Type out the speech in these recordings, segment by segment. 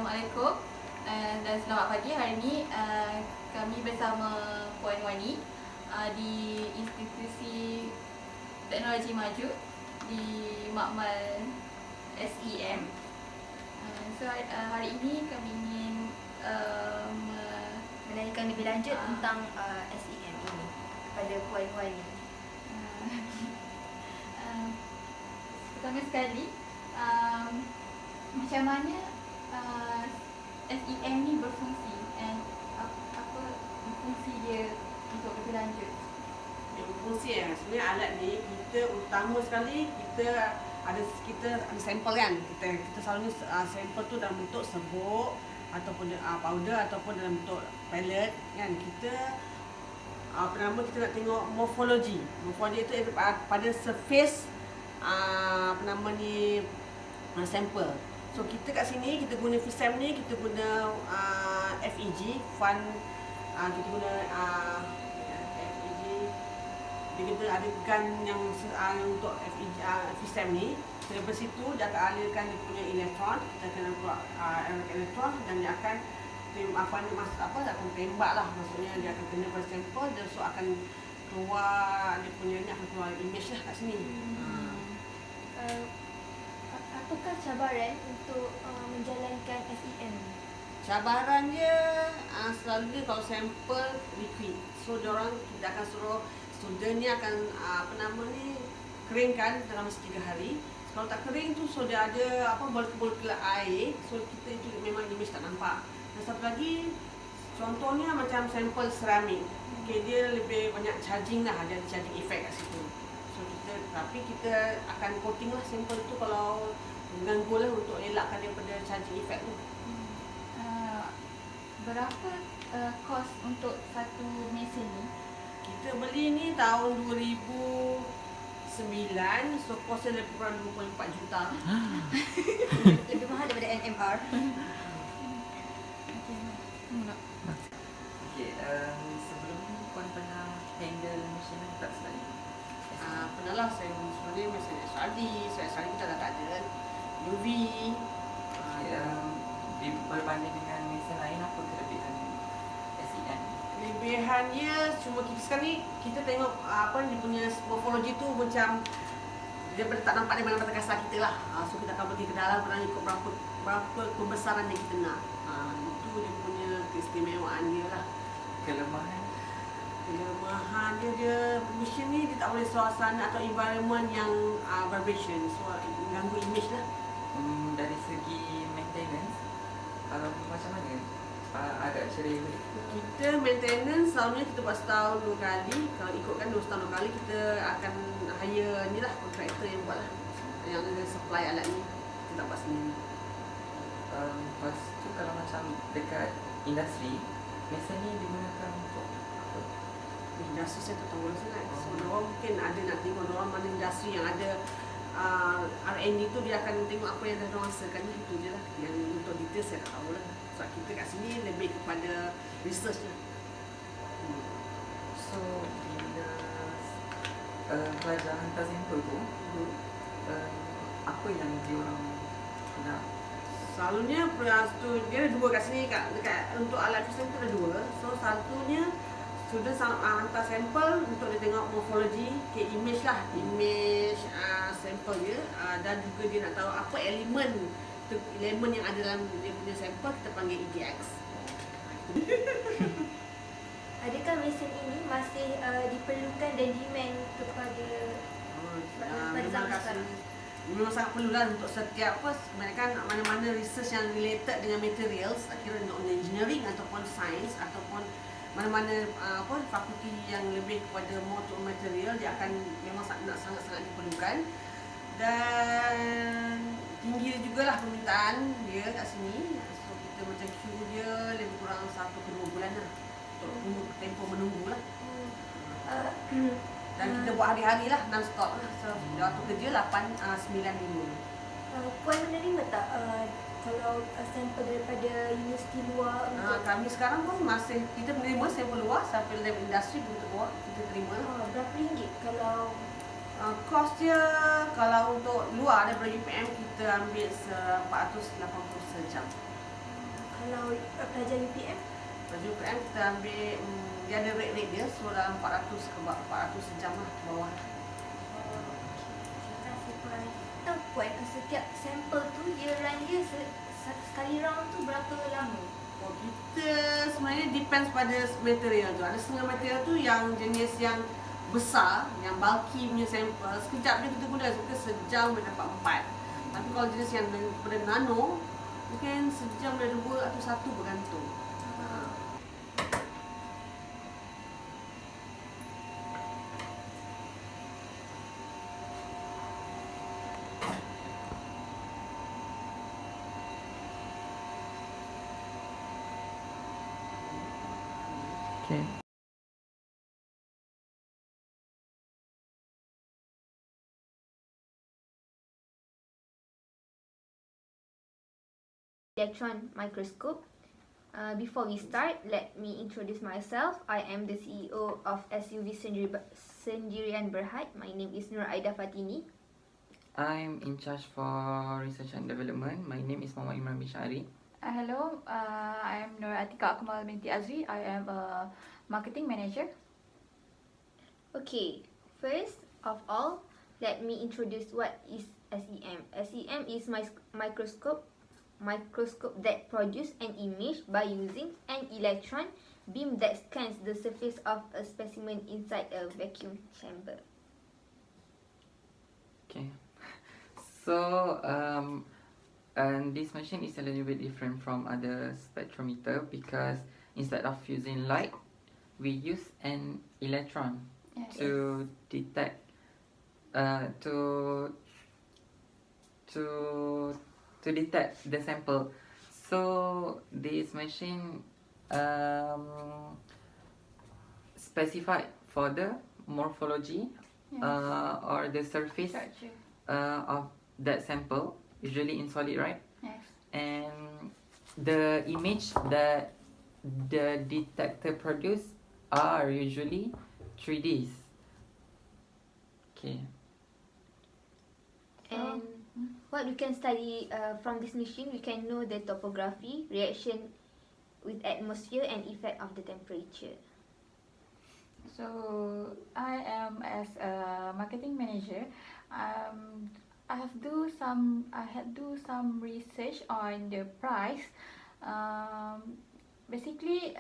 Assalamualaikum dan selamat pagi. Hari ini kami bersama Puan Wani di Institusi Teknologi Maju di Makmal SEM. So hari ini kami ingin menanyakan lebih lanjut tentang SEM ini kepada Puan Wani. Pertama sekali, macam mana SEM ni berfungsi dan apa fungsi dia untuk lebih lanjut? Dia berfungsi sebenarnya alat ni kita utama sekali kita ada sampel kan. Kita selalunya sampel tu dalam bentuk serbuk ataupun powder ataupun dalam bentuk pellet kan. Kita kita nak tengok morfologi. Morfologi itu pada surface sampel. So kita kat sini kita guna FISM ni, kita guna FEG fun, kita guna FEG. Kita ada gun yang untuk FEG FISM ni. Daripada situ dia akan alirkan dia punya elektron, kita akan keluar elektron dan dia akan akan tembak lah, maksudnya dia akan kena pada sampel dan so akan keluar dia punya ni, akan keluar image lah kat sini. Apakah cabaran untuk menjalankan SEM? Cabaran dia selalunya kalau sampel liquid. So kita akan suruh student ni akan keringkan dalam masa 3 hari. Kalau tak kering tu so dia ada molekul-molekul air. So kita itu memang image tak nampak. Dan satu lagi contohnya macam sampel seramik. Okay, dia lebih banyak charging lah, ada charging effect kat situ. So tapi kita akan coating lah sampel tu kalau mengganggu lah untuk elakkan daripada charging effect tu. Berapa kos untuk satu mesin ni? Kita beli ni tahun 2009, so kosnya lebih kurang 24 juta. Lebih mahal daripada NMR. Okay, sebelum ni Puan pernah handle mesin tak selain? Pernah lah, saya sebenarnya mesin SHA'ARI. SHA'ARI kita dah tak ada UV. Berbanding dengan mesin lain, apa kelebihan SEM? Kelebihannya cuma kita sekarang ni kita tengok dia punya morfologi tu macam dia tak nampak di mana mata kasar kita lah. So kita akan pergi ke dalam ikut berapa kebesaran yang kita nak. Itu dia punya keistimewaan dia lah. Kelemahan dia mesin ni dia tak boleh suasana atau environment yang vibration, so mengganggu image lah. Dari segi maintenance, macam mana? Agak ceria. Kita maintenance selalunya kita buat setahun 2 kali. Kalau ikutkan 2 setahun 2 kali, kita akan hire ni lah, kontraktor yang buat lah, yang supply alat ni kita buat sendiri. Lepas tu kalau macam dekat industri, mesin ni digunakan untuk apa? Industri saya tak tahu lah sangat. So diorang mungkin ada nak tengok diorang mana industri yang ada R&D tu, dia akan tengok apa yang dah diorang hasilkan, itu je lah. Yang untuk detail saya tak tahu lah. Sebab kita kat sini lebih kepada research lah. So bila pelajar hantar sampel tu, apa yang diorang nak? Selalunya dia ada 2 kat sini, dekat untuk alat FISM tu ada 2. So satunya student hantar sampel untuk dia tengok morfologi, image lah, image sampel dia, dan juga dia nak tahu apa elemen yang ada dalam dia punya sampel, kita panggil EGX. Adakah mesin ini masih diperlukan dan demand kepada zaman sekarang? Memang sangat perlu lah untuk setiap mana-mana research yang related dengan materials, kira untuk engineering ataupun science ataupun mana-mana fakulti yang lebih kepada more to material, dia akan memang sangat-sangat diperlukan. Dan tinggi jugalah permintaan dia kat sini. So kita macam queue dia lebih kurang 1 ke 2 bulan lah untuk tempoh menunggu lah. Dan kita buat hari-hari lah, non-stop lah. So waktu kerja 9 minggu. Puan menerima tak kalau sampel daripada universiti luar? Kami sekarang pun masih kita menerima sampel luar, sampel dari industri untuk buat kita terima. Berapa ringgit kalau Kos dia kalau untuk luar daripada UPM kita ambil 480 sejam. kalau pelajar UPM? Baju UPM kita ambil, dia ada rate dia, so dalam 400 ke 400 sejam lah ke bawah. Terima kasih Puan. Tahu Puan, setiap sampel tu dia run dia sekali round tu berapa lama? Oh, kita sebenarnya depends pada material tu. Ada setengah material tu yang jenis yang besar, yang bulky punya sampel, sekejap je kita guna, kita sejam boleh dapat 4. Tapi kalau jenis yang daripada nano, mungkin sejam boleh 2 atau 1 bergantung. Okay. Electron microscope. Before we start, let me introduce myself. I am the CEO of SUV Sendirian Berhad. My name is Nur Aida Fatini. I'm in charge for research and development. My name is Muhammad Imran bin SHA'ARI. Hello, I am Nur Atika Akmal binti Azri. I am a marketing manager. Okay, first of all, let me introduce what is SEM. SEM is microscope that produce an image by using an electron beam that scans the surface of a specimen inside a vacuum chamber. Okay. So, and this machine is a little bit different from other spectrometer because instead of using light, we use an electron to detect, to detect the sample. So this machine specified for the morphology or the surface Structure. of that sample, usually in solid, right? Yes. And the image that the detector produce are usually 3Ds. Okay. And what we can study from this machine, we can know the topography, reaction with atmosphere and effect of the temperature. So I am as a marketing manager. I had do some research on the price. Basically,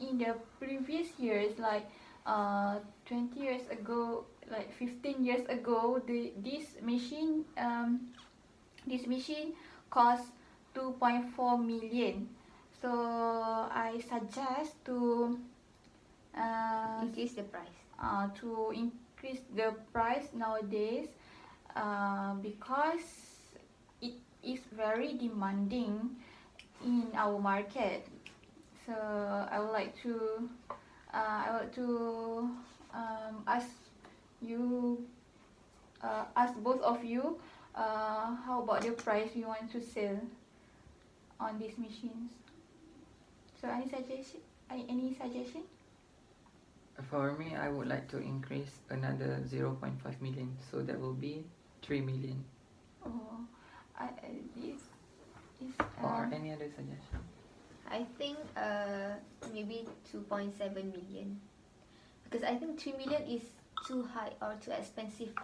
in the previous years, like 20 years ago, like 15 years ago, this machine cost 2.4 million. So I suggest to Increase the price. to increase the price nowadays because it is very demanding in our market. So I would like to ask you, ask both of you, how about the price you want to sell on these machines? So any suggestion? For me, I would like to increase another 0.5 million, so that will be 3 million. Oh, this is Or any other suggestion? I think maybe 2.7 million, because I think 3 million is too high or too expensive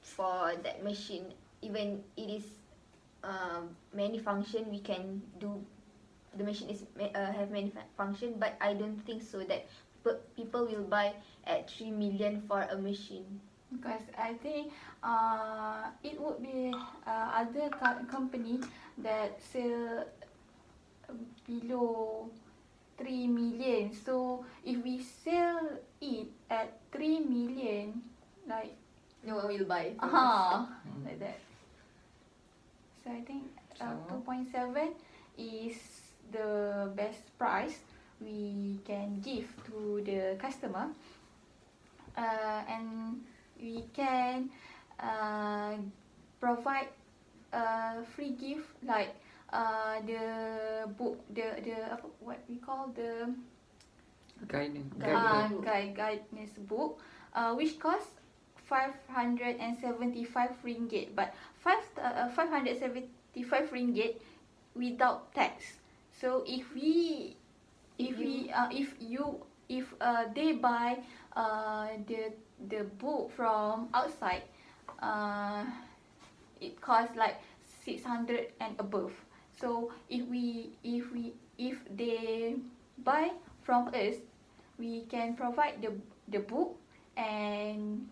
for that machine. Even it is many function we can do. The machine is have many function, but I don't think so that people will buy at 3 million for a machine. because I think it would be other company that sell below 3 million. So if we sell it at 3 million, like No one will buy. like that. So I think So- 2.7 is the best price we can give to the customer, and we can provide free gift like the book, the what we call the Guidance. guidance book, which costs 575 ringgit, but 575 ringgit without tax. So if they buy the book from outside, it costs like 600 and above. So if they buy from us, we can provide the book and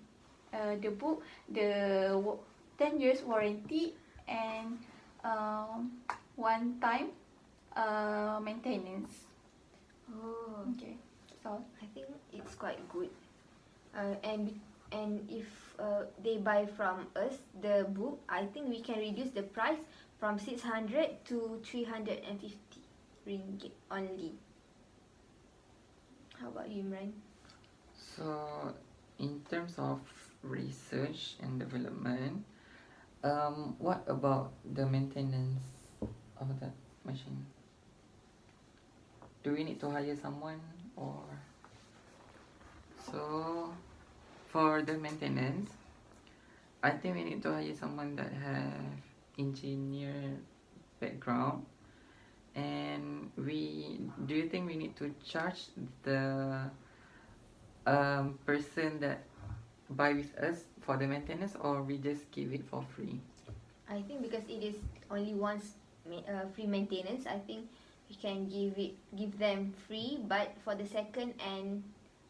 the 10 years warranty and one time maintenance. Oh, Okay, so I think it's quite good. And if they buy from us the book, I think we can reduce the price from 600 to 350 ringgit only. How about you, Imran? So, in terms of research and development, what about the maintenance of that machine? Do we need to hire someone or? So, for the maintenance, I think we need to hire someone that have engineer background. And do you think we need to charge the person that buy with us for the maintenance, or we just give it for free? I think because it is only once free maintenance, I think we can give them free, but for the second and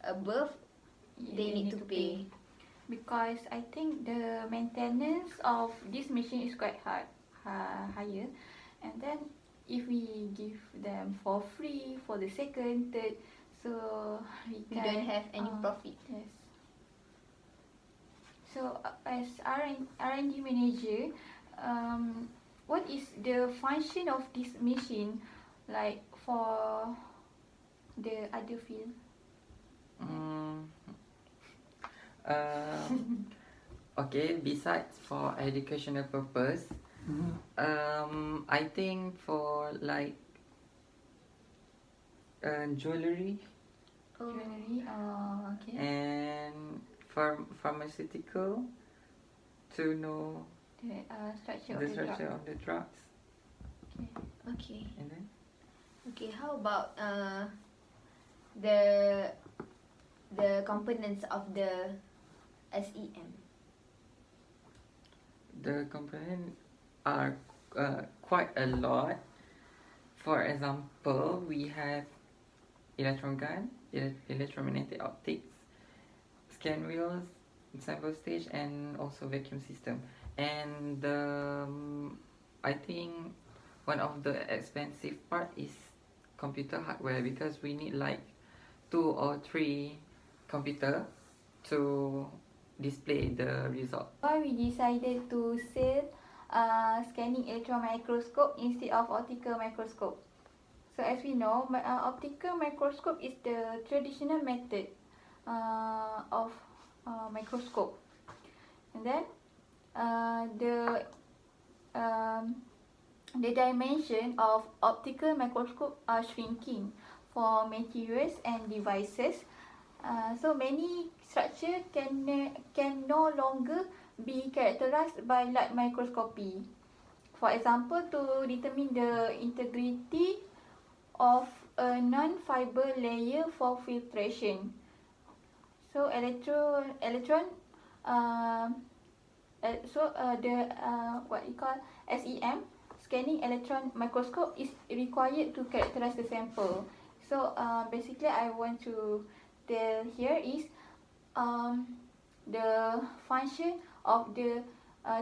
above, they need to pay. Because I think the maintenance of this machine is quite higher, and then if we give them for free for the second, third, so we don't have any profit. Yes. So as R&D manager, what is the function of this machine, like for the other field? Okay, besides for educational purpose, I think for like jewelry Jewelry, okay. and pharmaceutical, to know The structure the of the drug. structure of the drugs. Okay. And then Okay, how about the components of the SEM? the components are quite a lot. For example, we have electron gun, electromagnetic optics, scan wheels, sample stage, and also vacuum system. And I think one of the expensive part is computer hardware, because we need like 2 or 3 computer to display the result. Why we decided to sell scanning electron microscope instead of optical microscope? So as we know, optical microscope is the traditional method of microscope, and then the dimension of optical microscope are shrinking for materials and devices. So many structure can no longer be characterized by light microscopy. For example, to determine the integrity of a non-fiber layer for filtration. So what you call SEM, scanning electron microscope, is required to characterize the sample. So basically, I want to tell here is the function of the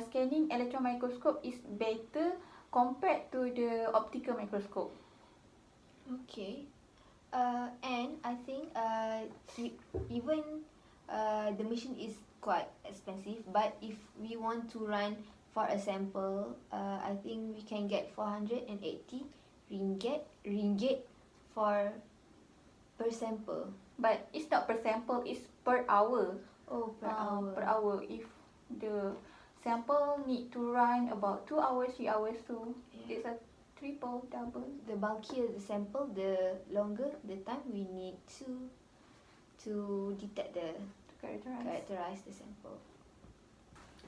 scanning electron microscope is better compared to the optical microscope. Okay. And I think even the machine is quite expensive, but if we want to run for a sample, I think we can get 480 ringgit for per sample. But it's not per sample, it's per hour. Oh, per hour. Per hour. If the sample need to run about 2 hours, 3 hours, so it's a triple, double. The bulkier the sample, the longer the time we need to detect the characterize the sample.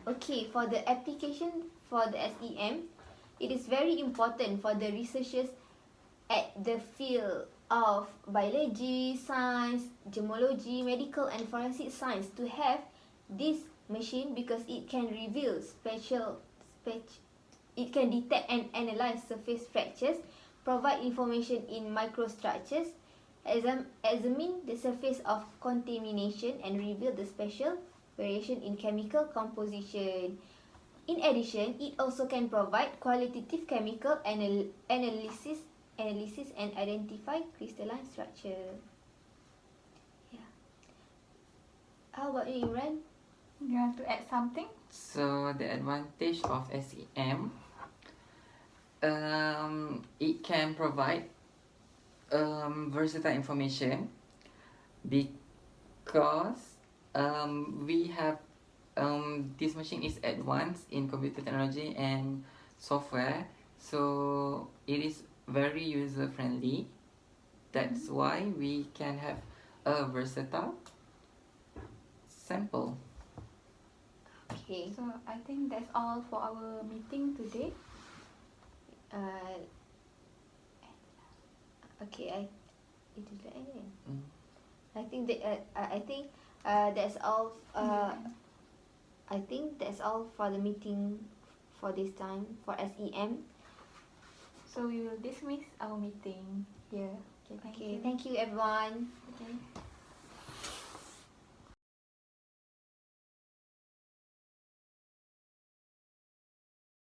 Okay, for the application for the SEM, it is very important for the researchers at the field of biology, science, gemology, medical and forensic science to have this machine because it can reveal it can detect and analyze surface fractures, provide information in microstructures, examine the surface of contamination and reveal the special variation in chemical composition. In addition, it also can provide qualitative chemical analysis and identify crystalline structure. Yeah. How about you, Imran? You want to add something? So the advantage of SEM, it can provide versatile information because we have this machine is advanced in computer technology and software, so it is very user friendly. That's why we can have a versatile sample. Okay. So I think that's all for our meeting today. Okay, itu dah kan? Mm. I think that's all. I think that's all for the meeting for this time for SEM. So we will dismiss our meeting here. Okay, Okay, thank you everyone. Okay.